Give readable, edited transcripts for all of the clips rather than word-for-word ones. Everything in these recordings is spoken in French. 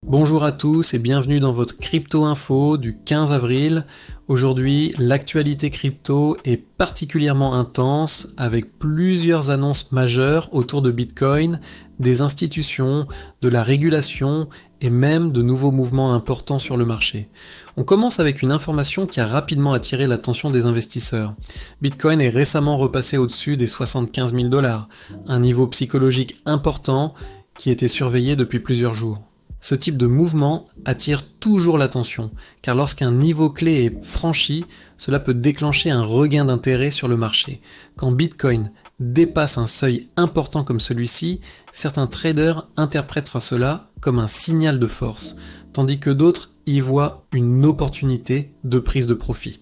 Bonjour à tous et bienvenue dans votre Crypto Info du 15 avril. Aujourd'hui, l'actualité crypto est particulièrement intense avec plusieurs annonces majeures autour de Bitcoin, des institutions, de la régulation et même de nouveaux mouvements importants sur le marché. On commence avec une information qui a rapidement attiré l'attention des investisseurs. Bitcoin est récemment repassé au-dessus des 75 000 $, un niveau psychologique important qui était surveillé depuis plusieurs jours. Ce type de mouvement attire toujours l'attention, car lorsqu'un niveau clé est franchi, cela peut déclencher un regain d'intérêt sur le marché. Quand Bitcoin dépasse un seuil important comme celui-ci, certains traders interprètent cela comme un signal de force, tandis que d'autres y voient une opportunité de prise de profit.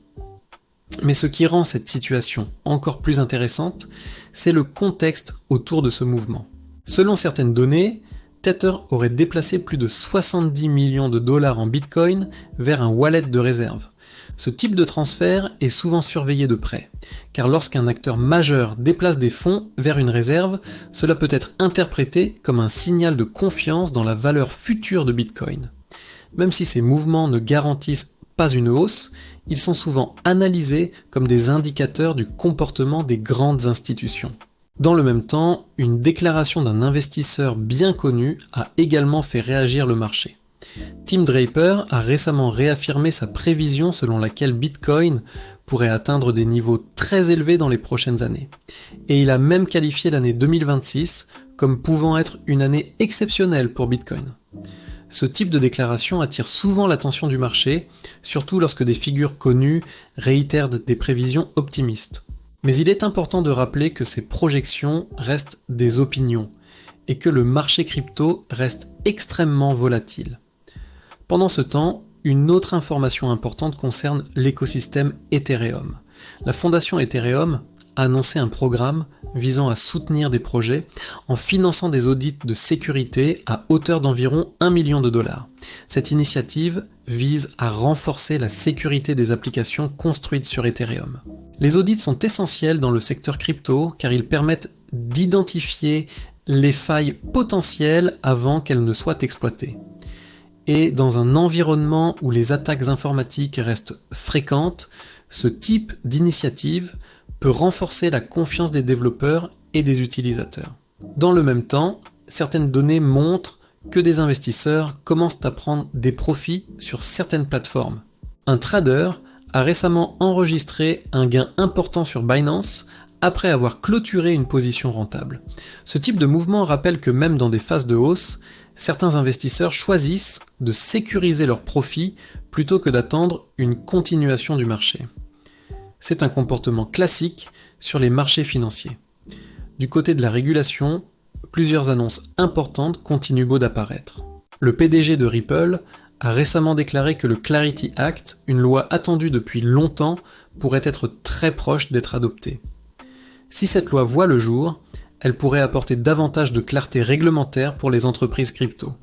Mais ce qui rend cette situation encore plus intéressante, c'est le contexte autour de ce mouvement. Selon certaines données, Tether aurait déplacé plus de 70 millions de dollars en Bitcoin vers un wallet de réserve. Ce type de transfert est souvent surveillé de près, car lorsqu'un acteur majeur déplace des fonds vers une réserve, cela peut être interprété comme un signal de confiance dans la valeur future de Bitcoin. Même si ces mouvements ne garantissent pas une hausse, ils sont souvent analysés comme des indicateurs du comportement des grandes institutions. Dans le même temps, une déclaration d'un investisseur bien connu a également fait réagir le marché. Tim Draper a récemment réaffirmé sa prévision selon laquelle Bitcoin pourrait atteindre des niveaux très élevés dans les prochaines années. Et il a même qualifié l'année 2026 comme pouvant être une année exceptionnelle pour Bitcoin. Ce type de déclaration attire souvent l'attention du marché, surtout lorsque des figures connues réitèrent des prévisions optimistes. Mais il est important de rappeler que ces projections restent des opinions et que le marché crypto reste extrêmement volatile. Pendant ce temps, une autre information importante concerne l'écosystème Ethereum. La fondation Ethereum a annoncé un programme visant à soutenir des projets en finançant des audits de sécurité à hauteur d'environ 1 million de dollars. Cette initiative vise à renforcer la sécurité des applications construites sur Ethereum. Les audits sont essentiels dans le secteur crypto car ils permettent d'identifier les failles potentielles avant qu'elles ne soient exploitées. Et dans un environnement où les attaques informatiques restent fréquentes, ce type d'initiative peut renforcer la confiance des développeurs et des utilisateurs. Dans le même temps, certaines données montrent que des investisseurs commencent à prendre des profits sur certaines plateformes. Un trader a récemment enregistré un gain important sur Binance après avoir clôturé une position rentable. Ce type de mouvement rappelle que même dans des phases de hausse, certains investisseurs choisissent de sécuriser leurs profits plutôt que d'attendre une continuation du marché. C'est un comportement classique sur les marchés financiers. Du côté de la régulation, plusieurs annonces importantes continuent d'apparaître. Le PDG de Ripple a récemment déclaré que le Clarity Act, une loi attendue depuis longtemps, pourrait être très proche d'être adoptée. Si cette loi voit le jour, elle pourrait apporter davantage de clarté réglementaire pour les entreprises crypto.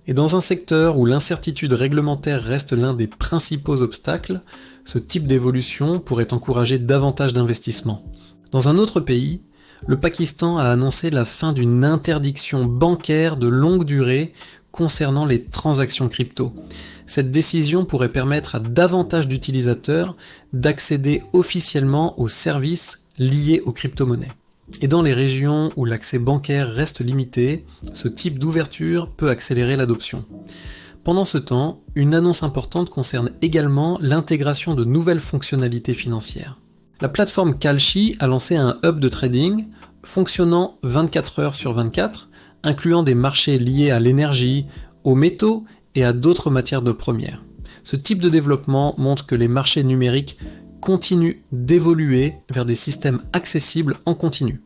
Et dans un secteur où l'incertitude réglementaire reste l'un des principaux obstacles, ce type d'évolution pourrait encourager davantage d'investissements. Dans un autre pays, le Pakistan a annoncé la fin d'une interdiction bancaire de longue durée concernant les transactions crypto. Cette décision pourrait permettre à davantage d'utilisateurs d'accéder officiellement aux services liés aux crypto-monnaies. Et dans les régions où l'accès bancaire reste limité, ce type d'ouverture peut accélérer l'adoption. Pendant ce temps, une annonce importante concerne également l'intégration de nouvelles fonctionnalités financières. La plateforme Kalshi a lancé un hub de trading fonctionnant 24 heures sur 24, incluant des marchés liés à l'énergie, aux métaux et à d'autres matières premières. Ce type de développement montre que les marchés numériques continuent d'évoluer vers des systèmes accessibles en continu.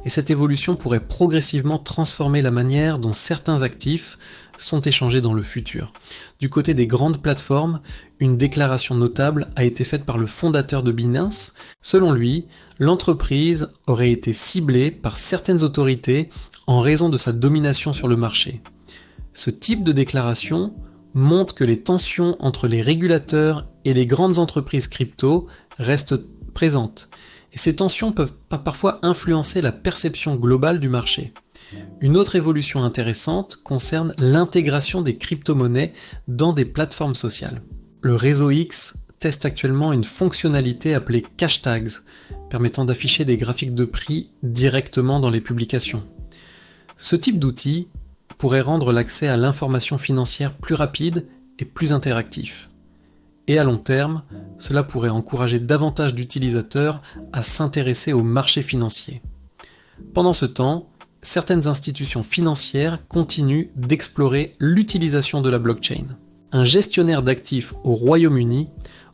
Et cette évolution pourrait progressivement transformer la manière dont certains actifs sont échangés dans le futur. Du côté des grandes plateformes, une déclaration notable a été faite par le fondateur de Binance. Selon lui, l'entreprise aurait été ciblée par certaines autorités en raison de sa domination sur le marché. Ce type de déclaration montre que les tensions entre les régulateurs et les grandes entreprises crypto restent présentes. Et ces tensions peuvent parfois influencer la perception globale du marché. Une autre évolution intéressante concerne l'intégration des crypto-monnaies dans des plateformes sociales. Le réseau X teste actuellement une fonctionnalité appelée Cash Tags, permettant d'afficher des graphiques de prix directement dans les publications. Ce type d'outil pourrait rendre l'accès à l'information financière plus rapide et plus interactif. Et à long terme, cela pourrait encourager davantage d'utilisateurs à s'intéresser au marché financier. Pendant ce temps, certaines institutions financières continuent d'explorer l'utilisation de la blockchain. Un gestionnaire d'actifs au Royaume-Uni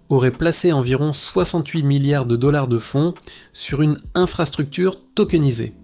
aurait placé environ 68 milliards de dollars de fonds sur une infrastructure tokenisée.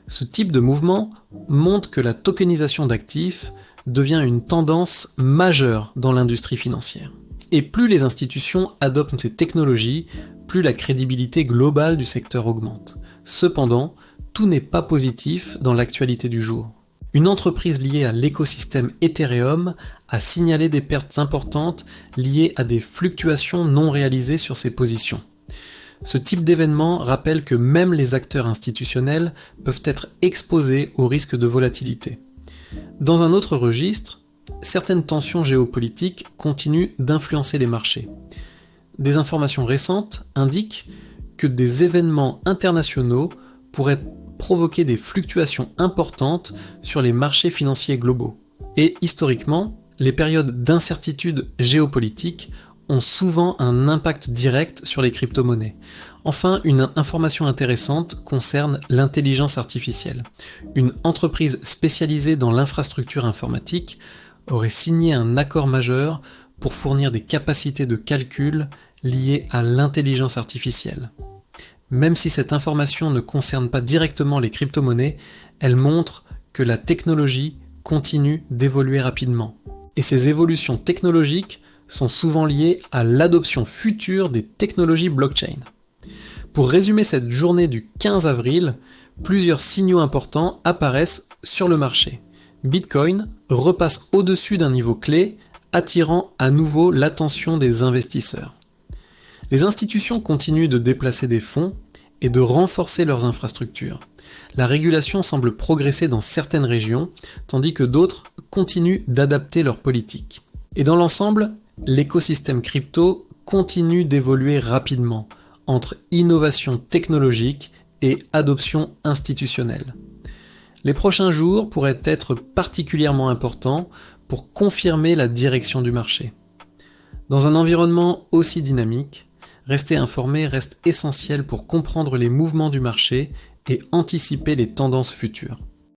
Ce type de mouvement montre que la tokenisation d'actifs devient une tendance majeure dans l'industrie financière. Et plus les institutions adoptent ces technologies, plus la crédibilité globale du secteur augmente. Cependant, tout n'est pas positif dans l'actualité du jour. Une entreprise liée à l'écosystème Ethereum a signalé des pertes importantes liées à des fluctuations non réalisées sur ses positions. Ce type d'événement rappelle que même les acteurs institutionnels peuvent être exposés au risque de volatilité. Dans un autre registre, certaines tensions géopolitiques continuent d'influencer les marchés. Des informations récentes indiquent que des événements internationaux pourraient provoquer des fluctuations importantes sur les marchés financiers globaux. Et historiquement, les périodes d'incertitude géopolitique ont souvent un impact direct sur les crypto-monnaies. Enfin, une information intéressante concerne l'intelligence artificielle. Une entreprise spécialisée dans l'infrastructure informatique aurait signé un accord majeur pour fournir des capacités de calcul liées à l'intelligence artificielle. Même si cette information ne concerne pas directement les crypto-monnaies, elle montre que la technologie continue d'évoluer rapidement. Et ces évolutions technologiques sont souvent liées à l'adoption future des technologies blockchain. Pour résumer cette journée du 15 avril, plusieurs signaux importants apparaissent sur le marché. Bitcoin repasse au-dessus d'un niveau clé, attirant à nouveau l'attention des investisseurs. Les institutions continuent de déplacer des fonds et de renforcer leurs infrastructures. La régulation semble progresser dans certaines régions, tandis que d'autres continuent d'adapter leurs politiques. Et dans l'ensemble, l'écosystème crypto continue d'évoluer rapidement entre innovation technologique et adoption institutionnelle. Les prochains jours pourraient être particulièrement importants pour confirmer la direction du marché. Dans un environnement aussi dynamique, rester informé reste essentiel pour comprendre les mouvements du marché et anticiper les tendances futures.